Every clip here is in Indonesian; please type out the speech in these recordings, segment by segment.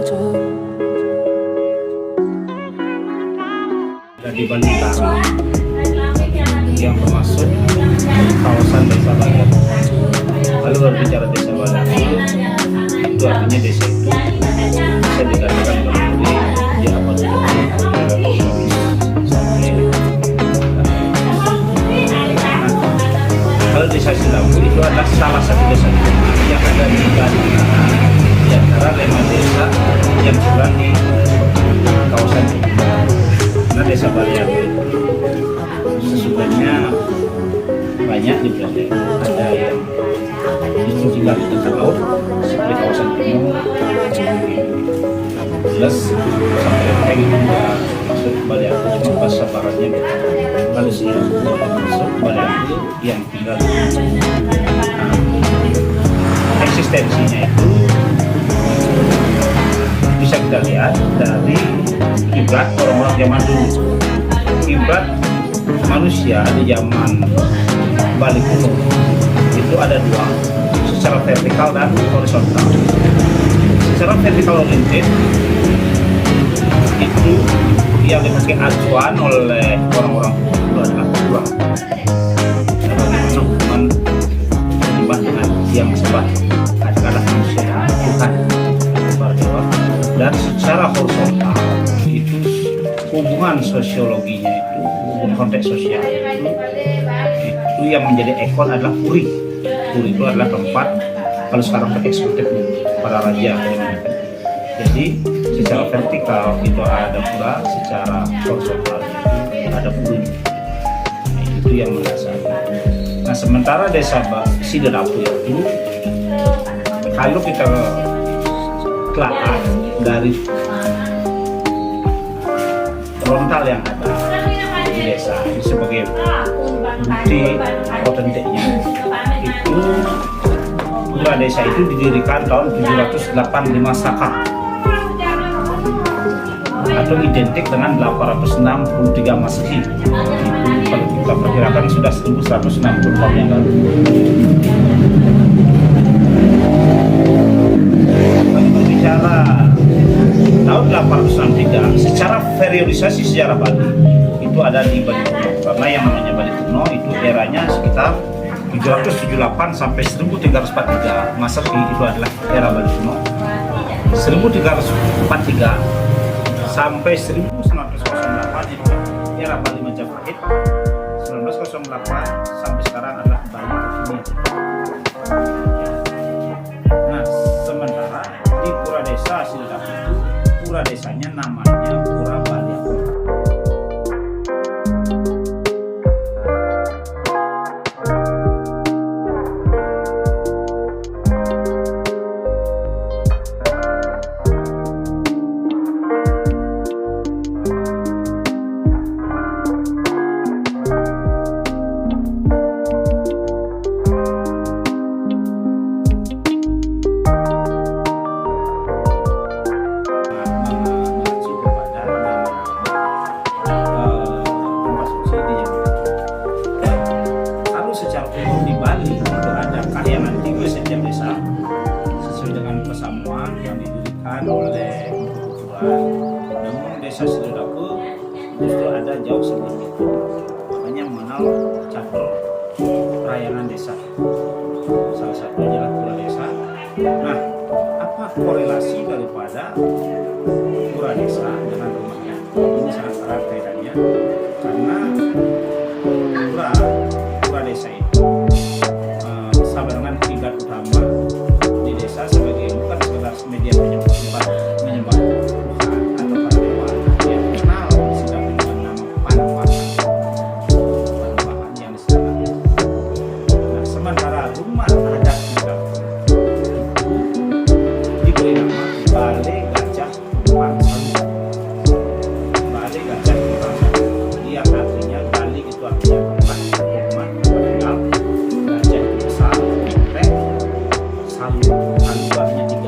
Dari Bali Utara yang termasuk kawasan Desa Badak. Kalau berbicara Desa Badak itu artinya desa itu bisa dikatakan berdiri di apa kalau Desa Silabu itu adalah salah satu desa yang ada di Bali di antara 5 desa yang tersebar di kawasan ini. Karena Desa Baliabu sesungguhnya banyak di Bali, ada yang itu tinggal di dekat laut seperti kawasan timur, jelas sampai Peng juga masuk Baliabu, cuma bahasa baratnya beda. Kalau siang masuk Baliabu yang tinggal di eksistensinya itu bisa kita lihat dari kiblat orang-orang zaman dulu. Kiblat manusia di zaman Bali kuno itu ada 2, secara vertikal dan horizontal. Secara vertikal oriented itu yang dipakai acuan oleh orang-orang dulu adalah Tuhan. Bagaimana hubungan menyembah dengan yang sembah adalah manusia Tuhan para dewa. Dan secara horizontal itu hubungan sosiologinya itu hubungan konteks sosial itu yang menjadi ekor adalah puri. Puri itu adalah tempat kalau sekarang eksekutifnya para raja. Jadi secara vertikal itu ada pura, secara horizontal ada puri. Itu yang mendasar. Nah sementara Desa Silabu itu kalau kita telaah dari frontal yang ada di desa ini sebagai bukti otentiknya itu pura desa itu didirikan tahun 785 Saka atau identik dengan 863 Masehi. Itu kalau kita perkirakan sudah 1160 tahun yang lalu. Berbicara tahun 863 secara periodisasi sejarah Bali itu ada di Bali Kuno, karena yang namanya Bali Kuno itu eranya sekitar 778 sampai 1343 Masehi itu adalah era Bali Kuno. 1343 sampai 1908 itu era Bali Majapahit. 1908 sampai sekarang adalah Bali Kekinian. Nah, sementara di Pura Desa Silabu itu pura desanya namanya Pura Baliabu. Oleh Tuhan, namun Desa Silabu justru ada jauh sedikit, makanya mengenal catur perayaan desa. Salah satunya adalah Pura Desa. Nah, apa korelasi daripada Pura Desa dengan rumahnya? Ini sangat erat kaitannya, karena Pura Desa itu sama dengan kiblat utama di desa sebagai bukan sekedar media menyembah Tuhan atau para dewa yang kenal disebut dengan nama Panembahan yang disebut. Nah, sementara rumah adat kita itu diberi nama Balai Gajah Tumpang Salu. Balai Gajah Tumpang Salu, yang artinya Bali itu artinya tempat rumah tinggal, gajah itu besar, Salu artinya 3.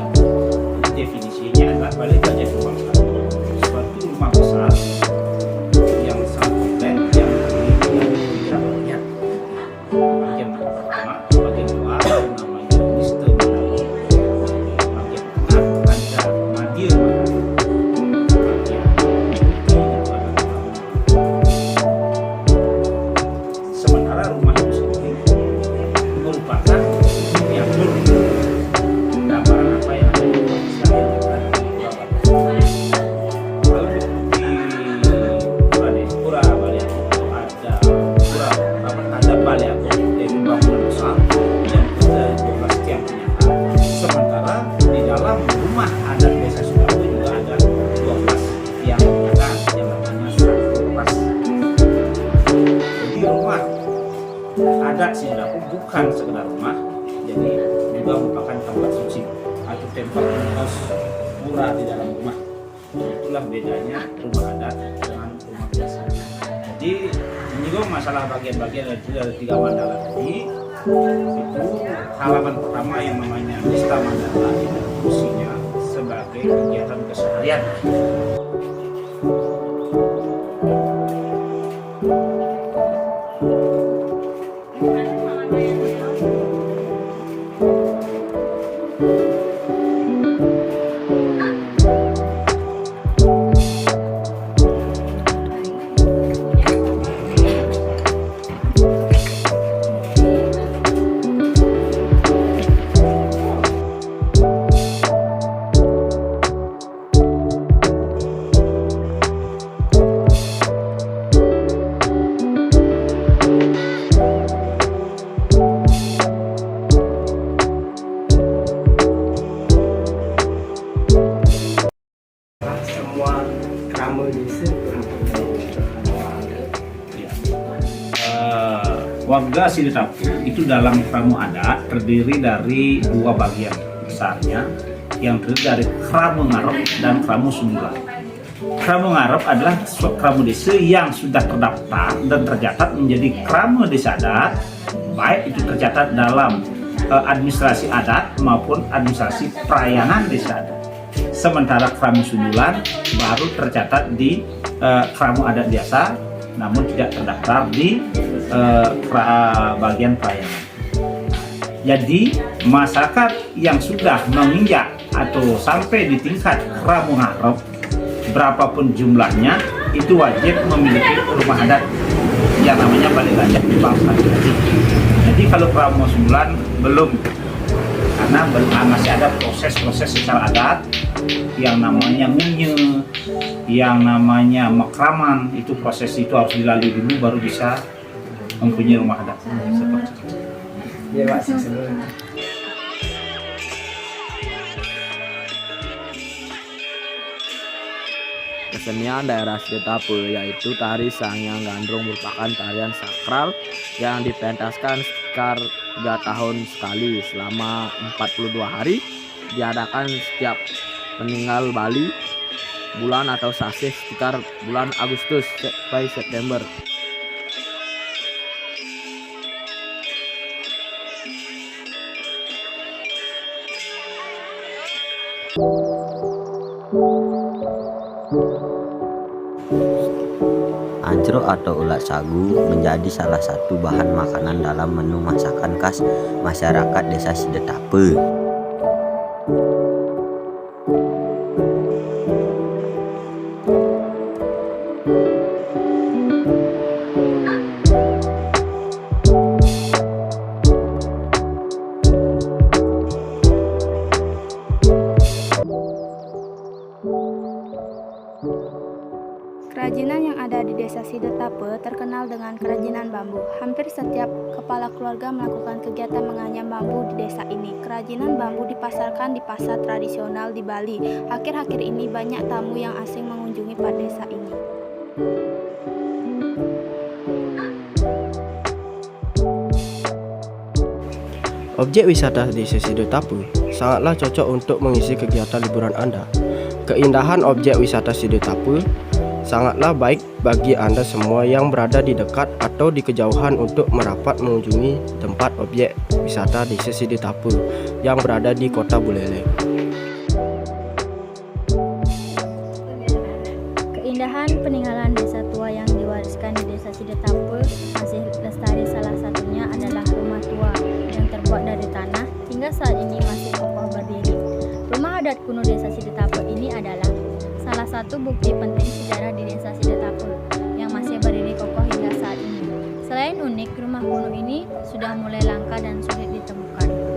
kos murah di dalam rumah. Itulah bedanya rumah adat dengan rumah biasa. Jadi menyinggung masalah bagian-bagian dari 3 mandala tadi, itu halaman pertama yang namanya Nista Mandala itu fungsinya sebagai kegiatan keseharian. Warga Sidetapu itu dalam kramu adat terdiri dari 2 bagian besarnya, yang terdiri dari kramu ngarep dan kramu sundulan. Kramu ngarep adalah kramu desa yang sudah terdaftar dan tercatat menjadi kramu desa adat, baik itu tercatat dalam administrasi adat maupun administrasi pelayanan desa adat. Sementara kramu sundulan baru tercatat di kramu adat biasa, namun tidak terdaftar di bagian pelayanan. Jadi masyarakat yang sudah menginjak atau sampai di tingkat kramu ngarep, berapapun jumlahnya, itu wajib memiliki rumah adat yang namanya Balai Gajah di Bangsa. Jadi kalau kramu sundulan belum, karena masih ada proses-proses secara adat yang namanya ngunye, yang namanya mekraman. Itu proses itu harus dilalui dulu baru bisa mempunyai rumah adat seperti itu. Iya Pak, sebenarnya. Kesenian daerah Sidetapu yaitu tari Sangyang Gandrung merupakan tarian sakral yang dipentaskan sekitar 3 tahun sekali selama 42 hari, diadakan setiap meninggal Bali bulan atau sasih sekitar bulan Agustus sampai September. Anjrok atau ulat sagu menjadi salah satu bahan makanan dalam menu masakan khas masyarakat desa Sidetapu. Kerajinan yang ada di desa Sidetapu terkenal dengan kerajinan bambu. Hampir setiap kepala keluarga melakukan kegiatan menganyam bambu di desa ini. Kerajinan bambu dipasarkan di pasar tradisional di Bali. Akhir-akhir ini banyak tamu yang asing mengunjungi pada desa ini. Objek wisata di desa Sidetapu sangatlah cocok untuk mengisi kegiatan liburan Anda. Keindahan objek wisata Sidetapu sangatlah baik bagi Anda semua yang berada di dekat atau di kejauhan untuk merapat mengunjungi tempat objek wisata desa Sidetapu yang berada di Kota Buleleng. Keindahan peninggalan desa tua yang diwariskan di desa Sidetapu masih lestari, salah satunya adalah rumah tua yang terbuat dari tanah hingga saat ini masih kokoh berdiri. Rumah adat kuno desa Sidetapu ini adalah salah satu bukti penting sejarah di desa Sidetapu yang masih berdiri kokoh hingga saat ini. Selain unik, rumah kuno ini sudah mulai langka dan sulit ditemukan.